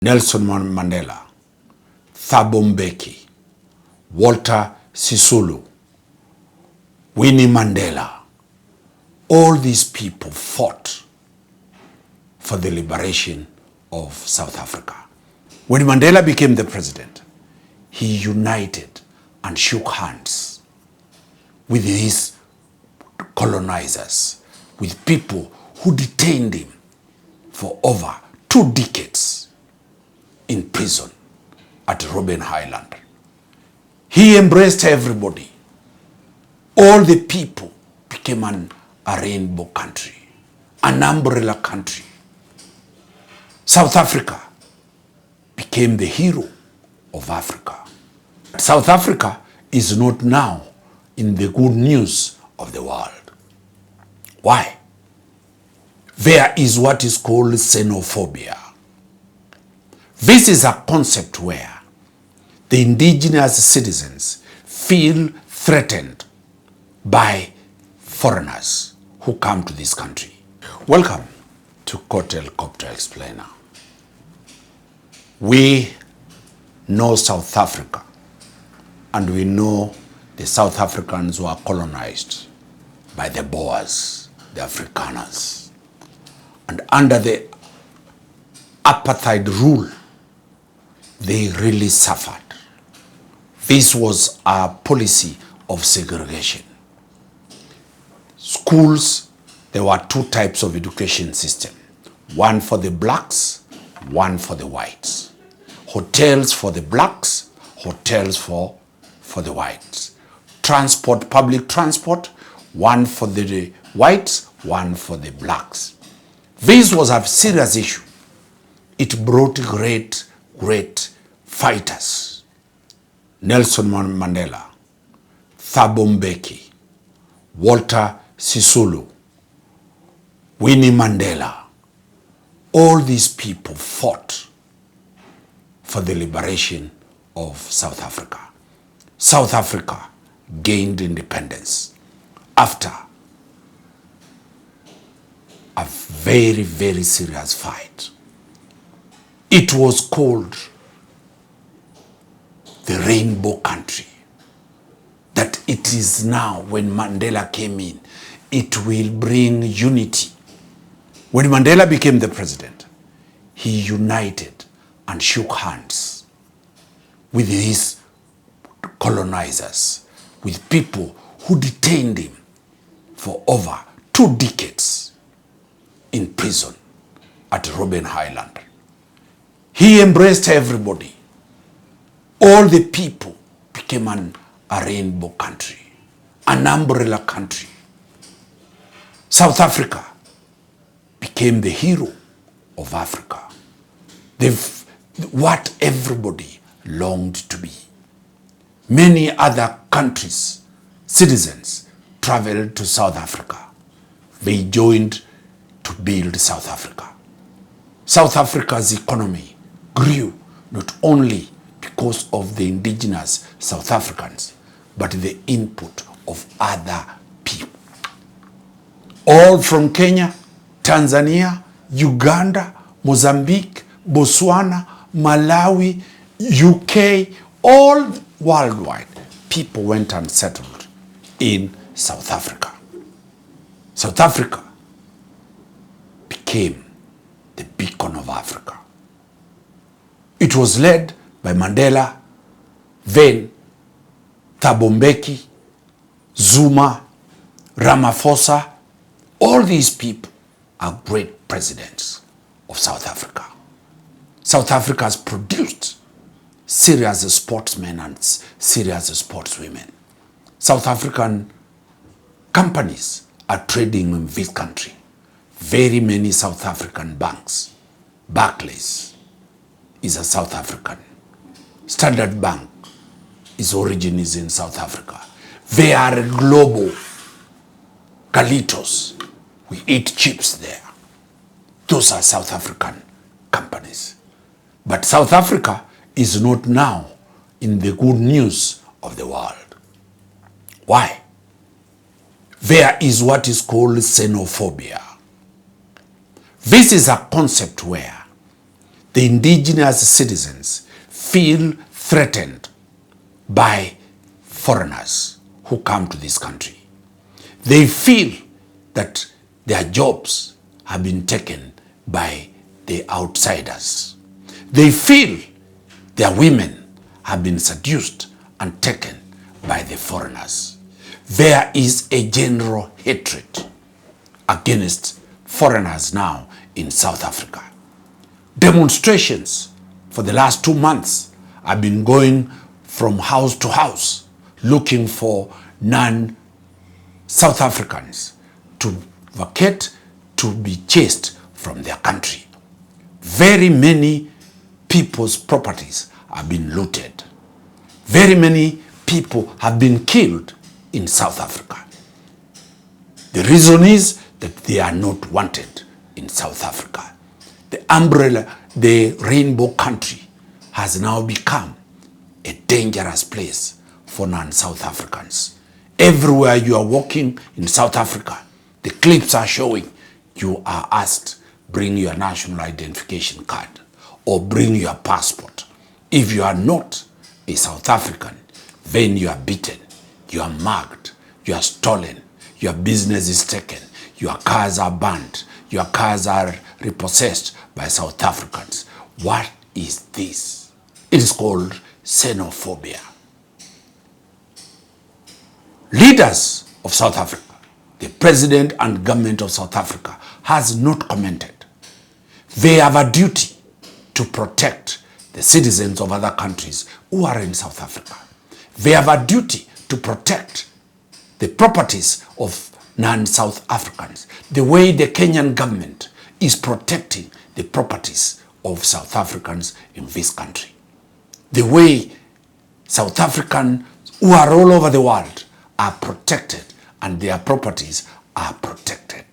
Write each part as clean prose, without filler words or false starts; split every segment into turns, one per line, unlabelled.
Nelson Mandela, Thabo Mbeki, Walter Sisulu, Winnie Mandela, all these people fought for the liberation of South Africa. When Mandela became the president, he united and shook hands with his colonizers, with people who detained him for over 2 decades in prison at Robben Island. He embraced everybody. All the people became a rainbow country, an umbrella country. South Africa became the hero of Africa. South Africa is not now in the good news of the world. Why? There is what is called xenophobia. This is a concept where the indigenous citizens feel threatened by foreigners who come to this country. Welcome to Cocktail Explainer. We know South Africa, and we know the South Africans were colonized by the Boers, the Afrikaners. And under the apartheid rule, they really suffered. This was a policy of segregation. Schools, there were 2 types of education system. One for the blacks, one for the whites. Hotels for the blacks, hotels for the whites. Transport, public transport, one for the whites, one for the blacks. This was a serious issue. It brought great fighters. Nelson Mandela, Thabo Mbeki, Walter Sisulu, Winnie Mandela. All these people fought for the liberation of South Africa. South Africa gained independence after a very serious fight. It was called the rainbow country. That it is now, when Mandela came in, it will bring unity. When Mandela became the president, he united and shook hands with his colonizers, with people who detained him for over 2 decades in prison at Robben Island. He embraced everybody. All the people became a rainbow country, an umbrella country. South Africa became the hero of Africa. What everybody longed to be. Many other countries, citizens, traveled to South Africa. They joined to build South Africa. South Africa's economy grew not only because of the indigenous South Africans, but the input of other people. All from Kenya, Tanzania, Uganda, Mozambique, Botswana, Malawi, UK, all worldwide, people went and settled in South Africa. South Africa became the beacon of Africa. It was led by Mandela, then Thabo Mbeki, Zuma, Ramaphosa. All these people are great presidents of South Africa. South Africa has produced serious sportsmen and serious sportswomen. South African companies are trading in this country. Very many South African banks. Barclays is a South African. Standard Bank, its origin is in South Africa. They are global. Galitos, we eat chips there. Those are South African companies. But South Africa is not now in the good news of the world. Why? There is what is called xenophobia. This is a concept where the indigenous citizens feel threatened by foreigners who come to this country. They feel that their jobs have been taken by the outsiders. They feel their women have been seduced and taken by the foreigners. There is a general hatred against foreigners now in South Africa. Demonstrations for the last 2 months have been going from house to house looking for non-South Africans to vacate, to be chased from their country. Very many people's properties have been looted. Very many people have been killed in South Africa. The reason is that they are not wanted in South Africa. The umbrella, the rainbow country, has now become a dangerous place for non-South Africans. Everywhere you are walking in South Africa, the clips are showing you are asked, bring your national identification card or bring your passport. If you are not a South African, then you are beaten, you are mugged, you are stolen, your business is taken, your cars are burned, your cars are repossessed by South Africans. What is this? It is called xenophobia. Leaders of South Africa, the president and government of South Africa has not commented. They have a duty to protect the citizens of other countries who are in South Africa. They have a duty to protect the properties of non-South Africans, the way the Kenyan government is protecting the properties of South Africans in this country. The way South Africans who are all over the world are protected and their properties are protected.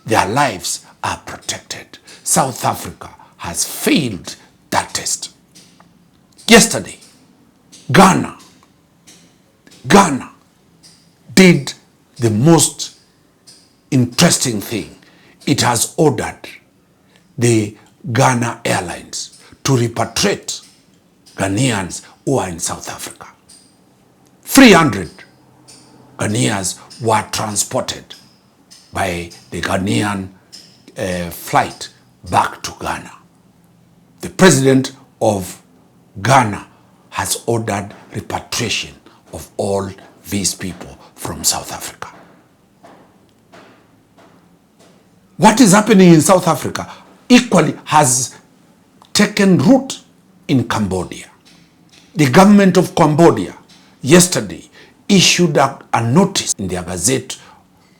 Their lives are protected. South Africa has failed that test. Yesterday, Ghana did the most interesting thing. It has ordered the Ghana Airlines to repatriate Ghanaians who are in South Africa. 300 Ghanaians were transported by the Ghanaian flight back to Ghana. The president of Ghana has ordered repatriation of all these people from South Africa. What is happening in South Africa equally has taken root in Cambodia. The government of Cambodia yesterday issued a notice in their gazette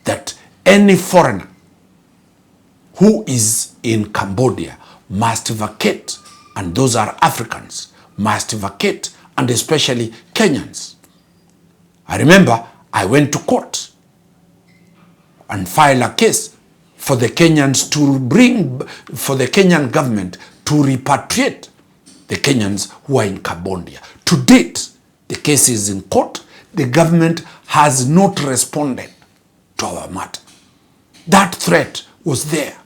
that any foreigner who is in Cambodia must vacate, and those are Africans, must vacate, and especially Kenyans. I remember I went to court and filed a case for the Kenyans for the Kenyan government to repatriate the Kenyans who are in Cambodia. To date, the case is in court. The government has not responded to our matter. That threat was there.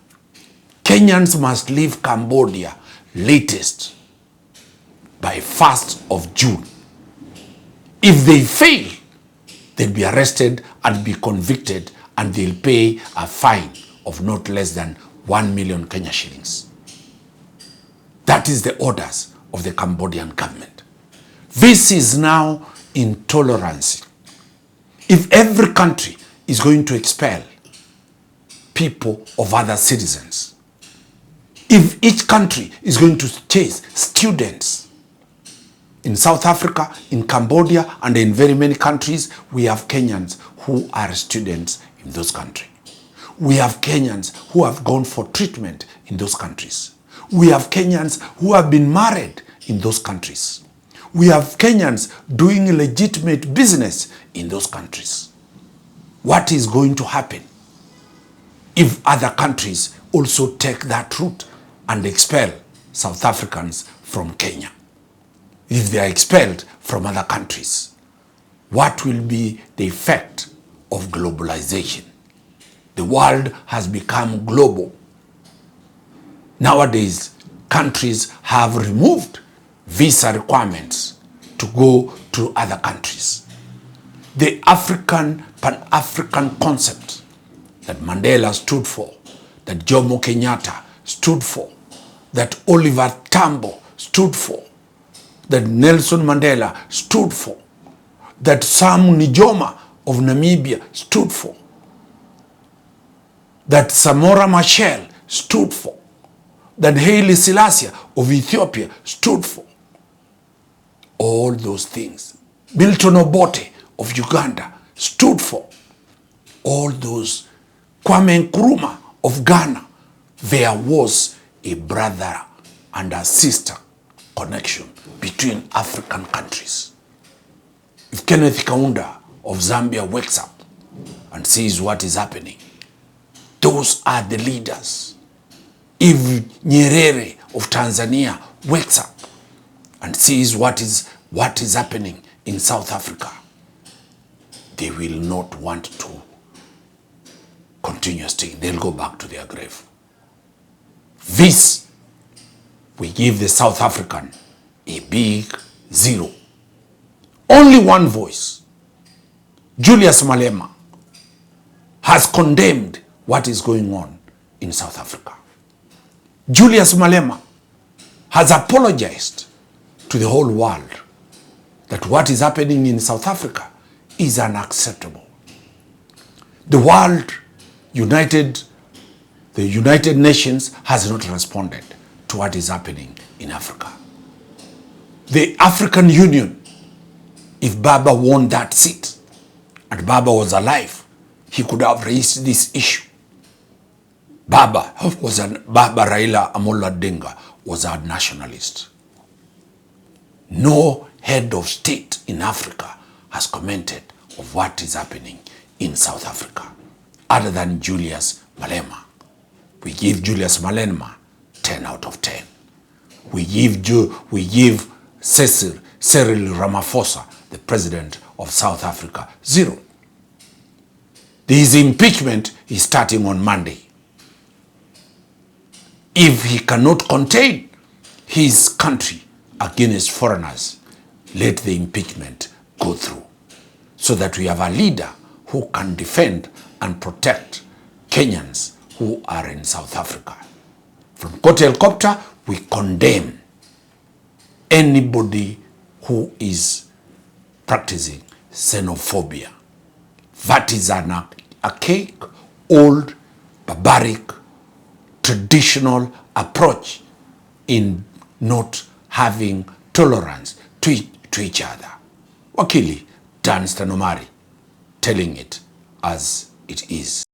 Kenyans must leave Cambodia latest by 1st of June. If they fail, they'll be arrested and be convicted, and they'll pay a fine of not less than 1 million Kenya shillings. That is the orders of the Cambodian government. This is now intolerance. If every country is going to expel people of other citizens, if each country is going to chase students, in South Africa, in Cambodia, and in very many countries, we have Kenyans who are students in those countries. We have Kenyans who have gone for treatment in those countries. We have Kenyans who have been married in those countries. We have Kenyans doing legitimate business in those countries. What is going to happen if other countries also take that route and expel South Africans from Kenya? If they are expelled from other countries, what will be the effect of globalization? The world has become global. Nowadays, countries have removed visa requirements to go to other countries. The Pan-African concept that Mandela stood for, that Jomo Kenyatta stood for, that Oliver Tambo stood for, that Nelson Mandela stood for, that Sam Nujoma of Namibia stood for, that Samora Machel stood for, that Haile Selassie of Ethiopia stood for. All those things. Milton Obote of Uganda stood for. All those. Kwame Nkrumah of Ghana. There was a brother and a sister connection between African countries. If Kenneth Kaunda of Zambia wakes up and sees what is happening, those are the leaders. If Nyerere of Tanzania wakes up and sees what is happening in South Africa, they will not want to continue staying. They'll go back to their grave. This, we give the South African a big zero. Only one voice. Julius Malema has condemned what is going on in South Africa. Julius Malema has apologized to the whole world that what is happening in South Africa is unacceptable. The United Nations has not responded to what is happening in Africa. The African Union, if Baba won that seat and Baba was alive, he could have raised this issue. Baba Raila Amolo Odinga was a nationalist. No head of state in Africa has commented of what is happening in South Africa, other than Julius Malema. We give Julius Malema 10 out of 10. We give Cyril Ramaphosa, the president of South Africa, 0. His impeachment is starting on Monday. If he cannot contain his country against foreigners, let the impeachment go through, so that we have a leader who can defend and protect Kenyans who are in South Africa. From Court Helicopter, we condemn anybody who is practicing xenophobia. That is an archaic, old, barbaric, traditional approach in not having tolerance to each other. Wakili Danstan Omari, telling it as it is.